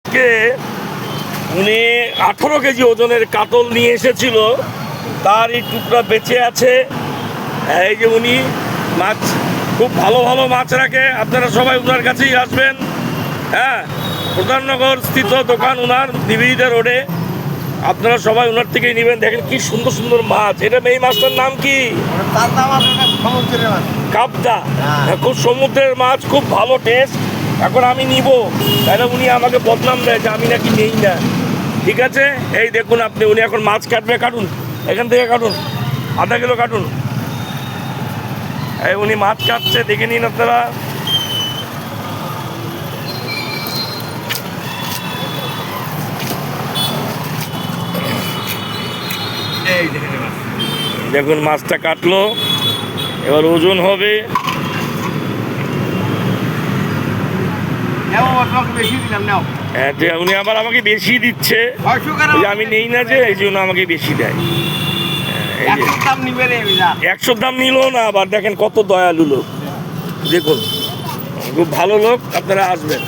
আজকে উনি 18 কেজি ওজনের কাতল নিয়ে এসেছিল, তার এই টুকরা বেঁচে আছে। এই যে উনি মাছ, খুব ভালো ভালো মাছ রাখে, আপনারা সবাই ওনার কাছেই আসবেন। হ্যাঁ, প্রধাননগর স্থিত দোকান ওনার, নিবেদিতা রোডে। আপনারা সবাই ওনার থেকেই নেবেন। দেখেন কি সুন্দর সুন্দর মাছ। এটা এই মাছটার নাম কি? কাবদা। খুব সমুদ্রের মাছ, খুব ভালো টেস্ট। এখন আমি নিব, তাহলে উনি আমাকে বদনাম দেয় যে আমি নাকি নেই না। ঠিক আছে, এই দেখুন আপনি, উনি এখন মাছ কাটবে। কাটুন, এখান থেকে কাটুন, আধা কিলো কাটুন। এই উনি মাছ কাটছে, দেখে নিন আপনারা। দেখুন মাছটা কাটলো, এবার ওজন হবে। উনি আবার আমাকে বেশি দিচ্ছে, আমি নেই না যে, এই জন্য আমাকে বেশি দেয়। 100 দাম নিল না, আবার দেখেন কত দয়ালু লোক। দেখুন, খুব ভালো লোক, আপনারা আসবেন।